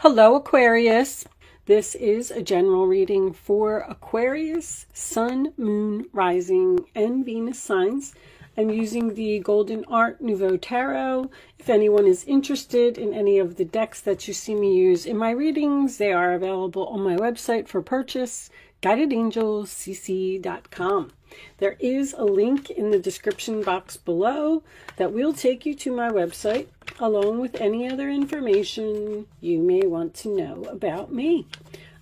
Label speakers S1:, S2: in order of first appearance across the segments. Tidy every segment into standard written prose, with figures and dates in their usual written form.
S1: Hello, Aquarius. This is a general reading for Aquarius, Sun, Moon, Rising, and Venus signs. I'm using the Golden Art Nouveau Tarot. If anyone is interested in any of the decks that you see me use in my readings, they are available on my website for purchase, guidedangelscc.com. There is a link in the description box below that will take you to my website, along with any other information you may want to know about me.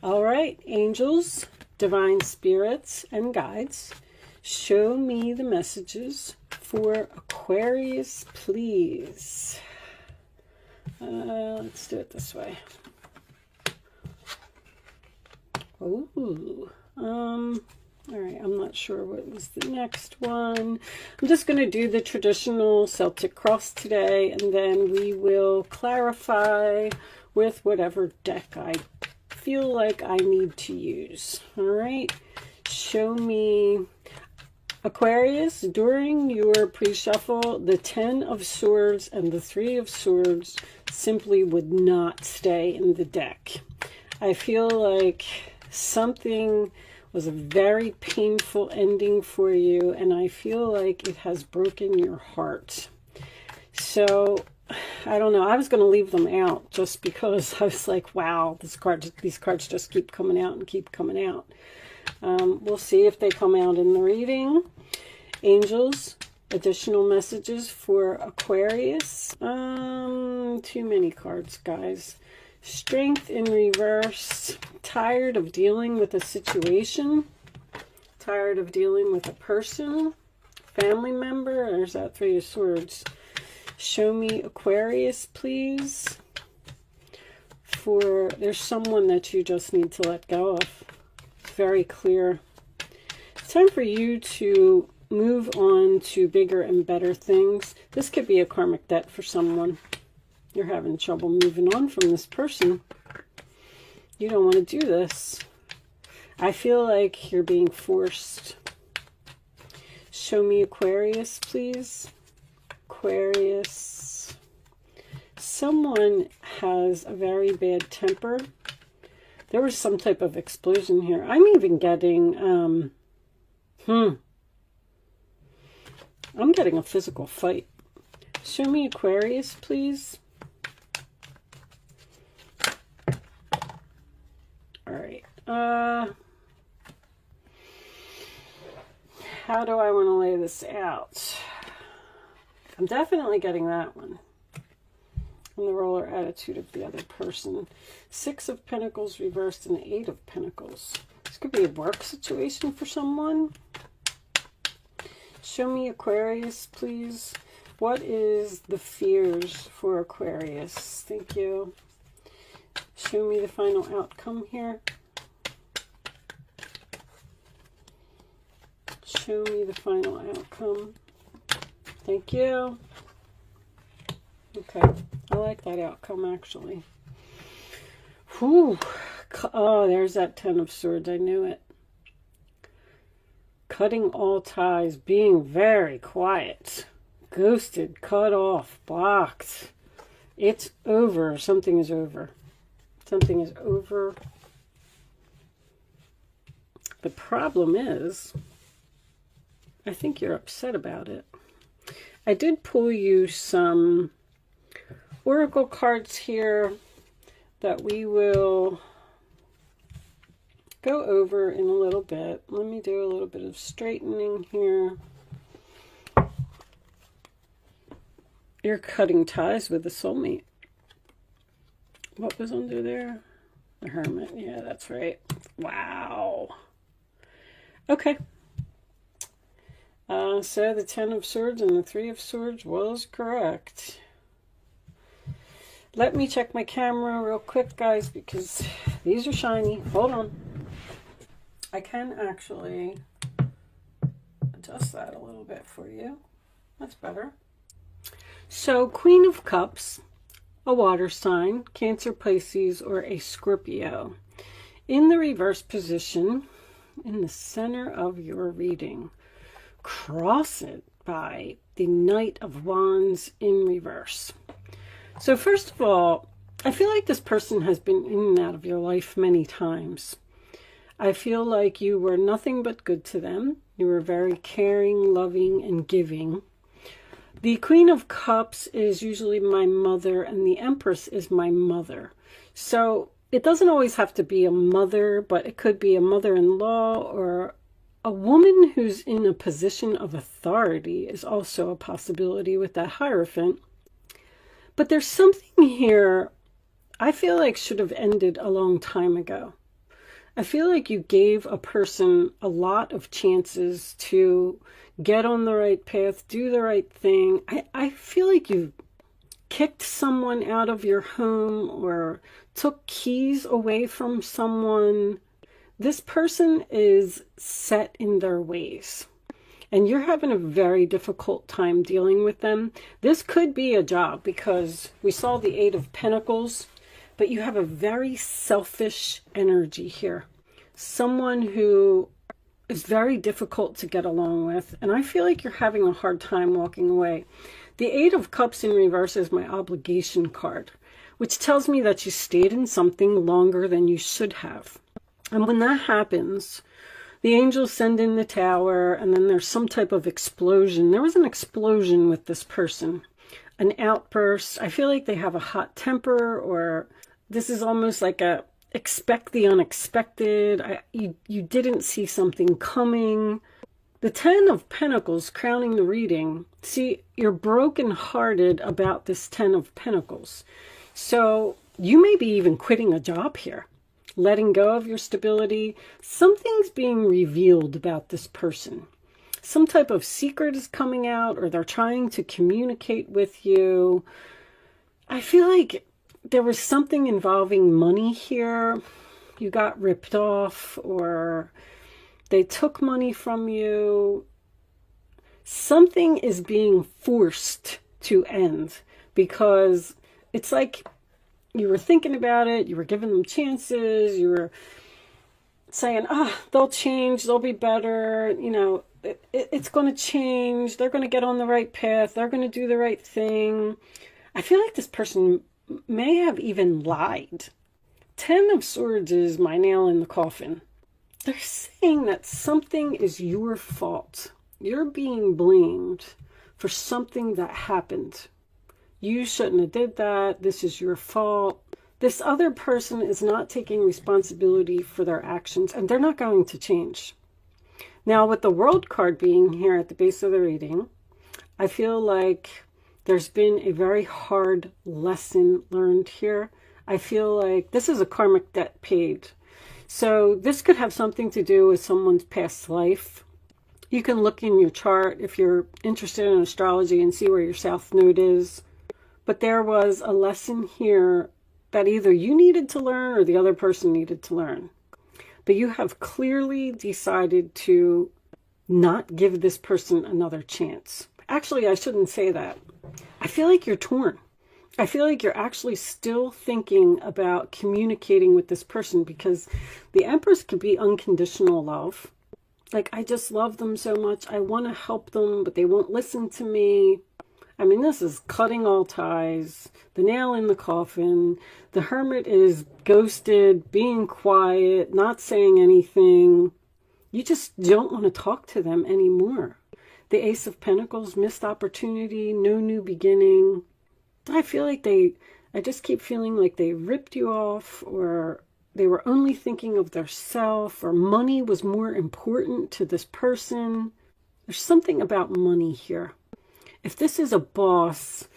S1: All right, angels, divine spirits, and guides, show me the messages for Aquarius, please. Let's do it this way. Ooh, all right, I'm not sure what was the next one. I'm just going to do the traditional Celtic cross today, and then we will clarify with whatever deck I feel like I need to use. All right, show me, Aquarius, during your pre-shuffle, the 10 of Swords and the 3 of Swords simply would not stay in the deck. I feel like something was a very painful ending for you, and I feel like it has broken your heart. So I don't know, I was going to leave them out just because I was like, wow, these cards just keep coming out and keep coming out. We'll see if they come out in the reading. Angels, additional messages for Aquarius. Too many cards, guys. Strength in reverse. Tired of dealing with a situation. Tired of dealing with a person. Family member. There's that 3 of Swords. Show me Aquarius, please. There's someone that you just need to let go of. Very clear. It's time for you to move on to bigger and better things. This could be a karmic debt for someone. You're having trouble moving on from this person. You don't want to do this. I feel like you're being forced. Show me Aquarius, please. Aquarius. Someone has a very bad temper. There was some type of explosion here. I'm even getting, I'm getting a physical fight. Show me Aquarius, please. All right. How do I want to lay this out? I'm definitely getting that one. And the roller attitude of the other person. 6 of Pentacles reversed and the 8 of Pentacles. This could be a work situation for someone. Show me Aquarius, please. What is the fears for Aquarius? Thank you. Show me the final outcome here. Show me the final outcome. Thank you. Okay, I like that outcome, actually. Whew. Oh, there's that 10 of Swords. I knew it. Cutting all ties, being very quiet. Ghosted, cut off, blocked. It's over. Something is over. Something is over. The problem is, I think you're upset about it. I did pull you some oracle cards here that we will go over in a little bit. Let me do a little bit of straightening here. You're cutting ties with a soulmate. What was under there? The Hermit. Yeah, that's right. Wow. Okay. So the 10 of Swords and the 3 of Swords was correct. Let me check my camera real quick, guys, because these are shiny. Hold on. I can actually adjust that a little bit for you. That's better. So, Queen of Cups, a water sign, Cancer, Pisces, or a Scorpio. In the reverse position, in the center of your reading, cross it by the Knight of Wands in reverse. So first of all, I feel like this person has been in and out of your life many times. I feel like you were nothing but good to them. You were very caring, loving, and giving. The Queen of Cups is usually my mother, and the Empress is my mother. So it doesn't always have to be a mother, but it could be a mother-in-law, or a woman who's in a position of authority is also a possibility with that Hierophant. But there's something here I feel like should have ended a long time ago. I feel like you gave a person a lot of chances to get on the right path, do the right thing. I feel like you kicked someone out of your home or took keys away from someone. This person is set in their ways, and you're having a very difficult time dealing with them. This could be a job, because we saw the Eight of Pentacles, but you have a very selfish energy here. Someone who is very difficult to get along with, and I feel like you're having a hard time walking away. The Eight of Cups in reverse is my obligation card, which tells me that you stayed in something longer than you should have. And when that happens, the angels send in the Tower, and then there's some type of explosion. There was an explosion with this person, an outburst. I feel like they have a hot temper, or this is almost like a expect the unexpected. You didn't see something coming. The Ten of Pentacles crowning the reading. See, you're brokenhearted about this Ten of Pentacles. So you may be even quitting a job here, letting go of your stability. Something's being revealed about this person. Some type of secret is coming out, or they're trying to communicate with you. I feel like there was something involving money here. You got ripped off, or they took money from you. Something is being forced to end, because it's like you were thinking about it, you were giving them chances, you were saying, they'll change, they'll be better, you know, it's going to change, they're going to get on the right path, they're going to do the right thing. I feel like this person may have even lied. Ten of Swords is my nail in the coffin. They're saying that something is your fault. You're being blamed for something that happened. You shouldn't have did that. This is your fault. This other person is not taking responsibility for their actions, and they're not going to change. Now, with the World card being here at the base of the reading, I feel like there's been a very hard lesson learned here. I feel like this is a karmic debt paid. So this could have something to do with someone's past life. You can look in your chart if you're interested in astrology and see where your South Node is. But there was a lesson here that either you needed to learn or the other person needed to learn. But you have clearly decided to not give this person another chance. Actually, I shouldn't say that. I feel like you're torn. I feel like you're actually still thinking about communicating with this person, because the Empress could be unconditional love. Like, I just love them so much. I want to help them, but they won't listen to me. I mean, this is cutting all ties, the nail in the coffin. The Hermit is ghosted, being quiet, not saying anything. You just don't want to talk to them anymore. The Ace of Pentacles, missed opportunity, no new beginning. I feel like I just keep feeling like they ripped you off, or they were only thinking of their self, or money was more important to this person. There's something about money here. If this is a boss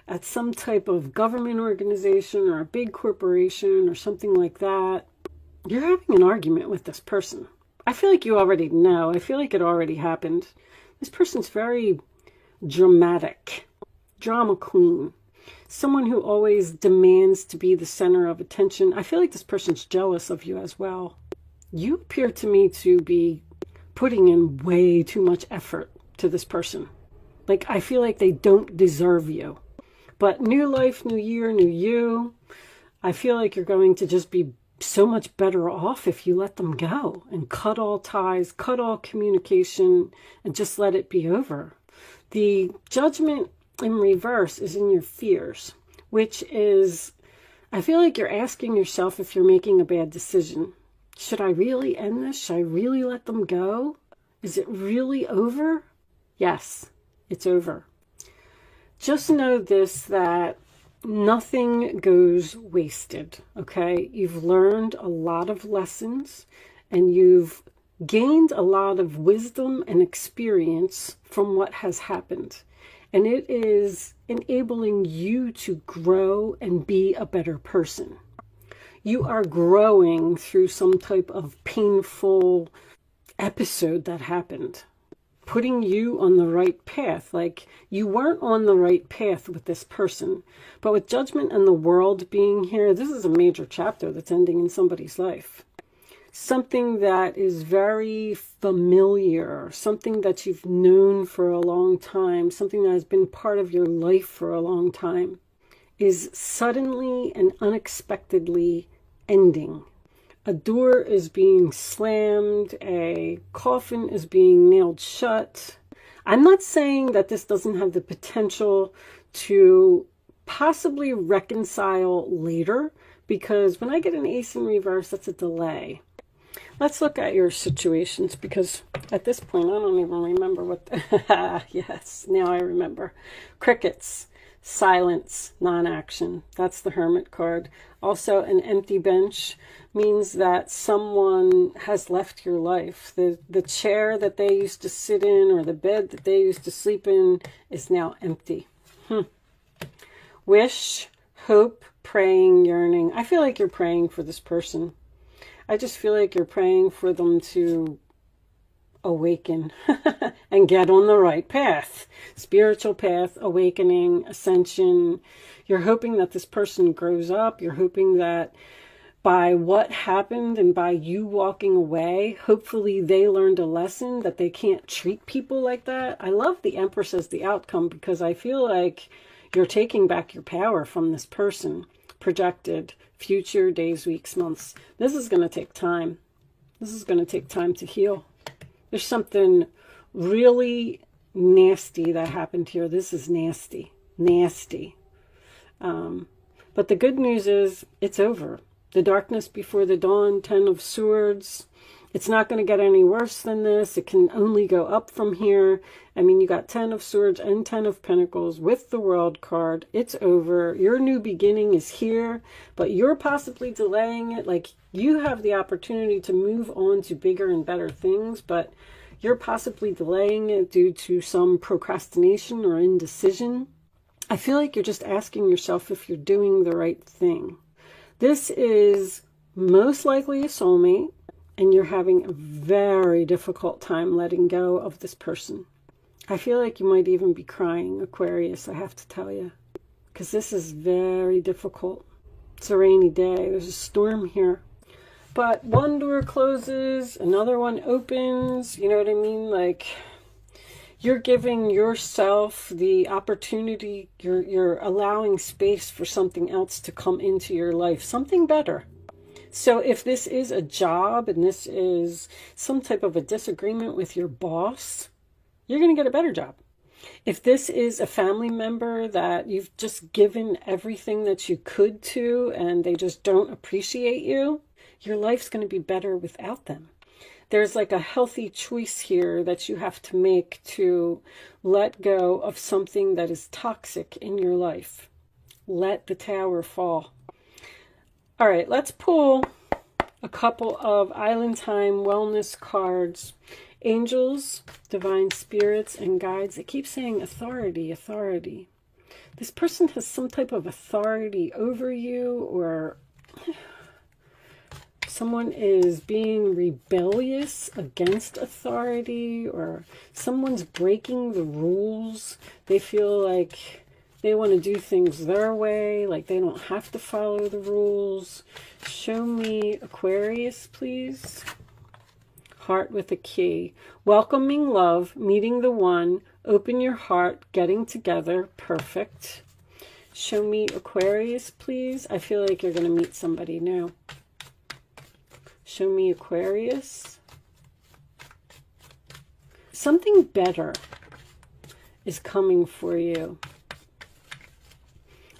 S1: at some type of government organization or a big corporation or something like that, you're having an argument with this person. I feel like you already know. I feel like it already happened. This person's very dramatic, drama queen, someone who always demands to be the center of attention. I feel like this person's jealous of you as well. You appear to me to be putting in way too much effort to this person. Like, I feel like they don't deserve you. But new life, new year, new you. I feel like you're going to just be so much better off if you let them go and cut all ties, cut all communication, and just let it be over. The Judgment in reverse is in your fears, which is I feel like you're asking yourself if you're making a bad decision. Should I really end this? Should I really let them go? Is it really over? Yes, it's over. Just know this, that nothing goes wasted, okay? You've learned a lot of lessons and you've gained a lot of wisdom and experience from what has happened. And it is enabling you to grow and be a better person. You are growing through some type of painful episode that happened, putting you on the right path. Like, you weren't on the right path with this person, but with Judgment and the World being here, this is a major chapter that's ending in somebody's life. Something that is very familiar, something that you've known for a long time, something that has been part of your life for a long time, is suddenly and unexpectedly ending. A door is being slammed, a coffin is being nailed shut. I'm not saying that this doesn't have the potential to possibly reconcile later, because when I get an ace in reverse, that's a delay. Let's look at your situations, because at this point, I don't even remember what yes, now I remember. Crickets, silence, non-action. That's the Hermit card. Also, an empty bench means that someone has left your life. The chair that they used to sit in or the bed that they used to sleep in is now empty. Wish, hope, praying, yearning. I feel like you're praying for this person. I just feel like you're praying for them to awaken and get on the right path. Spiritual path, awakening, ascension. You're hoping that this person grows up. You're hoping that by what happened and by you walking away, hopefully they learned a lesson that they can't treat people like that. I love the Empress as the outcome, because I feel like you're taking back your power from this person. Projected, future, days, weeks, months. This is going to take time. This is going to take time to heal. There's something really nasty that happened here. This is nasty. Nasty. But the good news is it's over. The darkness before the dawn, 10 of Swords. It's not going to get any worse than this. It can only go up from here. I mean, you got 10 of Swords and 10 of Pentacles with the World card. It's over. Your new beginning is here, but you're possibly delaying it. Like, you have the opportunity to move on to bigger and better things, but you're possibly delaying it due to some procrastination or indecision. I feel like you're just asking yourself if you're doing the right thing. This is most likely a soulmate, and you're having a very difficult time letting go of this person. I feel like you might even be crying, Aquarius, I have to tell you, because this is very difficult. It's a rainy day. There's a storm here. But one door closes, another one opens. You know what I mean? Like, you're giving yourself the opportunity, you're allowing space for something else to come into your life, something better. So if this is a job and this is some type of a disagreement with your boss, you're going to get a better job. If this is a family member that you've just given everything that you could to and they just don't appreciate you, your life's going to be better without them. There's like a healthy choice here that you have to make to let go of something that is toxic in your life. Let the tower fall. All right, let's pull a couple of Island Time wellness cards. Angels, divine spirits, and guides. It keeps saying authority, authority. This person has some type of authority over you, or someone is being rebellious against authority, or someone's breaking the rules. They feel like they want to do things their way, like they don't have to follow the rules. Show me Aquarius, please. Heart with a key. Welcoming love, meeting the one, open your heart, getting together. Perfect. Show me Aquarius, please. I feel like you're going to meet somebody new. Show me Aquarius. Something better is coming for you.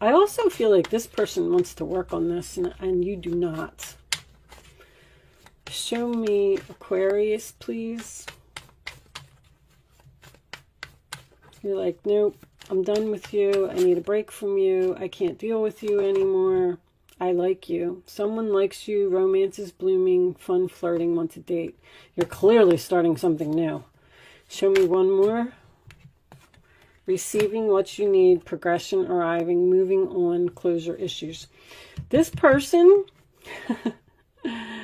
S1: I also feel like this person wants to work on this and you do not. Show me Aquarius, please. You're like, nope, I'm done with you. I need a break from you. I can't deal with you anymore. I like you. Someone likes you. Romance is blooming. Fun flirting. Want to date. You're clearly starting something new. Show me one more. Receiving what you need. Progression arriving. Moving on. Closure issues. This person...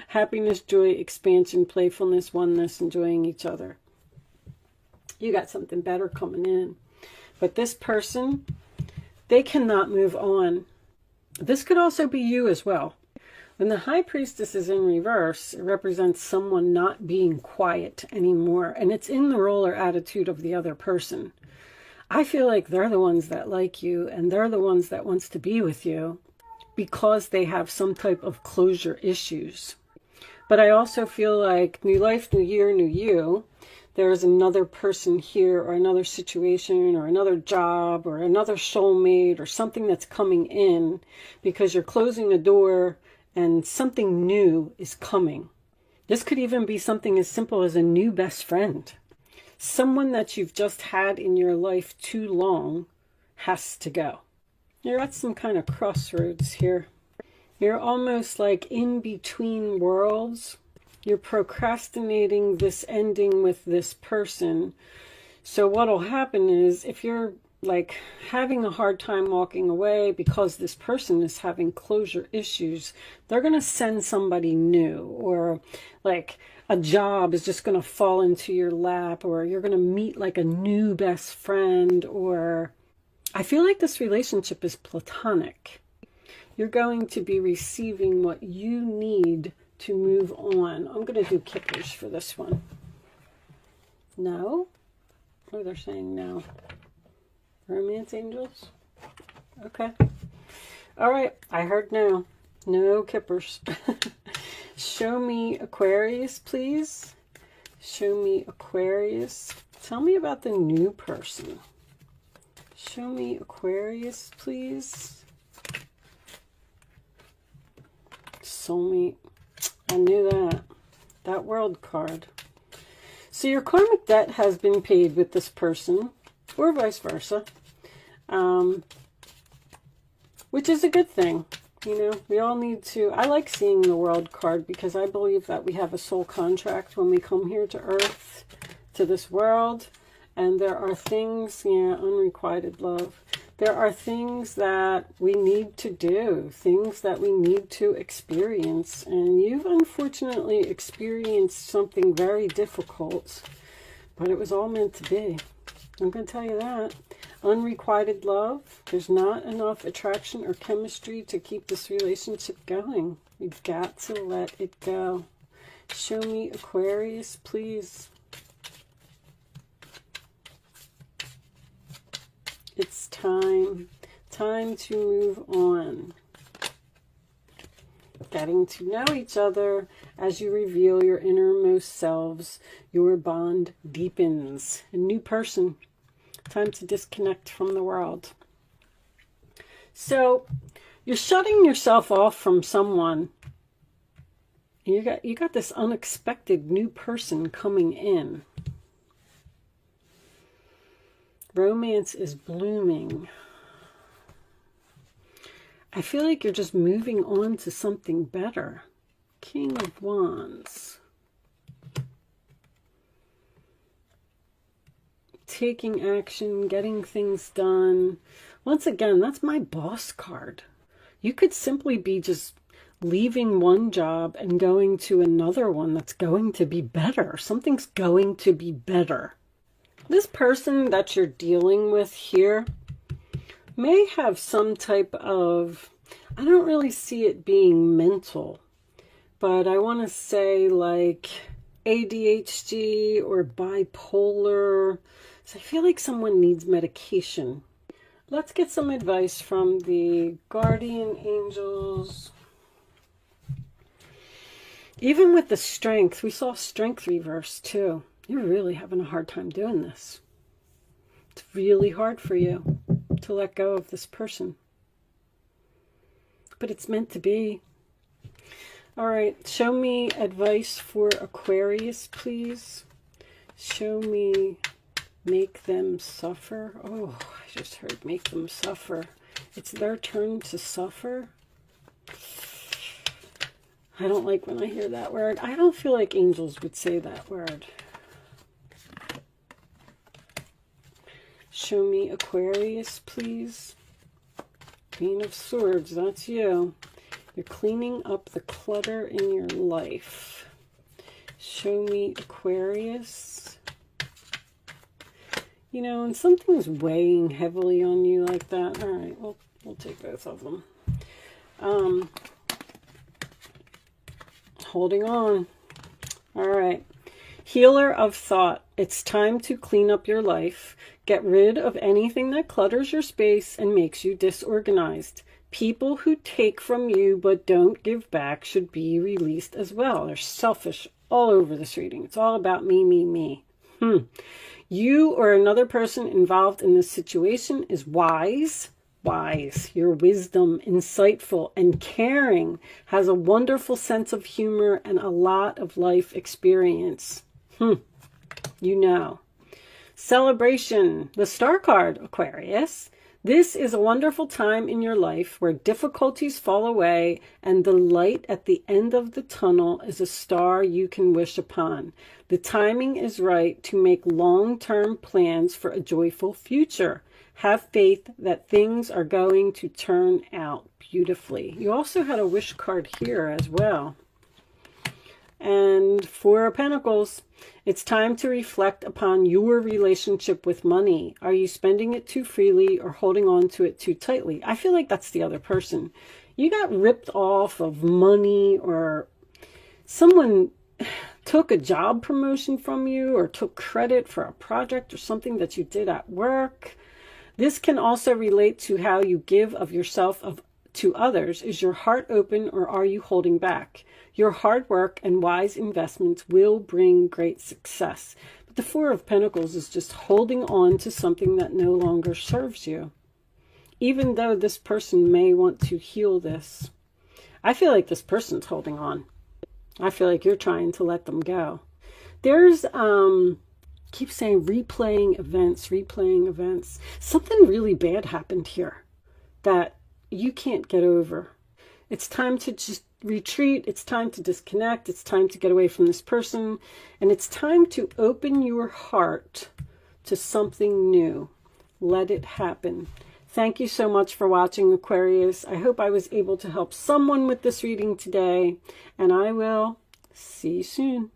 S1: happiness, joy, expansion, playfulness, oneness, enjoying each other. You got something better coming in. But this person, they cannot move on. This could also be you as well. When the High Priestess is in reverse, it represents someone not being quiet anymore. And it's in the role or attitude of the other person. I feel like they're the ones that like you, and they're the ones that wants to be with you because they have some type of closure issues. But I also feel like new life, new year, new you. There's another person here, or another situation, or another job, or another soulmate, or something that's coming in because you're closing a door and something new is coming. This could even be something as simple as a new best friend. Someone that you've just had in your life too long has to go. You're at some kind of crossroads here. You're almost like in between worlds. You're procrastinating this ending with this person. So what'll happen is if you're like having a hard time walking away because this person is having closure issues, they're going to send somebody new, or like a job is just going to fall into your lap, or you're going to meet like a new best friend, or I feel like this relationship is platonic. You're going to be receiving what you need to move on. I'm going to do kippers for this one. No? Oh, they're saying no. Romance angels? Okay. All right. I heard no. No kippers. Show me Aquarius, please. Show me Aquarius. Tell me about the new person. Show me Aquarius, please. Soulmate. I knew that. That World card. So your karmic debt has been paid with this person, or vice versa, which is a good thing. You know, we all need to... I like seeing the World card because I believe that we have a soul contract when we come here to Earth, to this world, and there are things, yeah, unrequited love. There are things that we need to do, things that we need to experience. And you've unfortunately experienced something very difficult, but it was all meant to be. I'm going to tell you that. Unrequited love. There's not enough attraction or chemistry to keep this relationship going. You've got to let it go. Show me Aquarius, please. It's time to move on. Getting to know each other as you reveal your innermost selves. Your bond deepens. A new person. Time to disconnect from the world. So you're shutting yourself off from someone. You got this unexpected new person coming in. Romance is blooming. I feel like you're just moving on to something better. King of Wands. Taking action, getting things done. Once again, that's my boss card. You could simply be just leaving one job and going to another one that's going to be better. Something's going to be better. This person that you're dealing with here may have some type of, I don't really see it being mental, but I want to say like ADHD or bipolar. So I feel like someone needs medication. Let's get some advice from the guardian angels. Even with the strength, we saw strength reverse too. You're really having a hard time doing this. It's really hard for you to let go of this person. but it's meant to be. All right, show me advice for Aquarius, please. Show me make them suffer. Oh, I just heard make them suffer. It's their turn to suffer. I don't like when I hear that word. I don't feel like angels would say that word. Show me Aquarius, please. Queen of Swords, that's you. You're cleaning up the clutter in your life. Show me Aquarius. You know, and something's weighing heavily on you like that. All right, we'll take both of them. Holding on. All right. Healer of thought. It's time to clean up your life. Get rid of anything that clutters your space and makes you disorganized. People who take from you but don't give back should be released as well. They're selfish all over this reading. It's all about me, me, me. You or another person involved in this situation is wise. Your wisdom, insightful and caring, has a wonderful sense of humor and a lot of life experience. You know. Celebration, the star card, Aquarius. This is a wonderful time in your life where difficulties fall away and the light at the end of the tunnel is a star you can wish upon. The timing is right to make long-term plans for a joyful future. Have faith that things are going to turn out beautifully. You also had a wish card here as well. And Four of Pentacles. It's time to reflect upon your relationship with money. Are you spending it too freely or holding on to it too tightly? I feel like that's the other person. You got ripped off of money, or someone took a job promotion from you or took credit for a project or something that you did at work. This can also relate to how you give of yourself to others. Is your heart open or are you holding back? Your hard work and wise investments will bring great success. But the Four of Pentacles is just holding on to something that no longer serves you. Even though this person may want to heal this, I feel like this person's holding on. I feel like you're trying to let them go. There's, keep saying replaying events. Something really bad happened here that you can't get over. It's time to just retreat. It's time to disconnect. It's time to get away from this person. And it's time to open your heart to something new. Let it happen. Thank you so much for watching, Aquarius. I hope I was able to help someone with this reading today. And I will see you soon.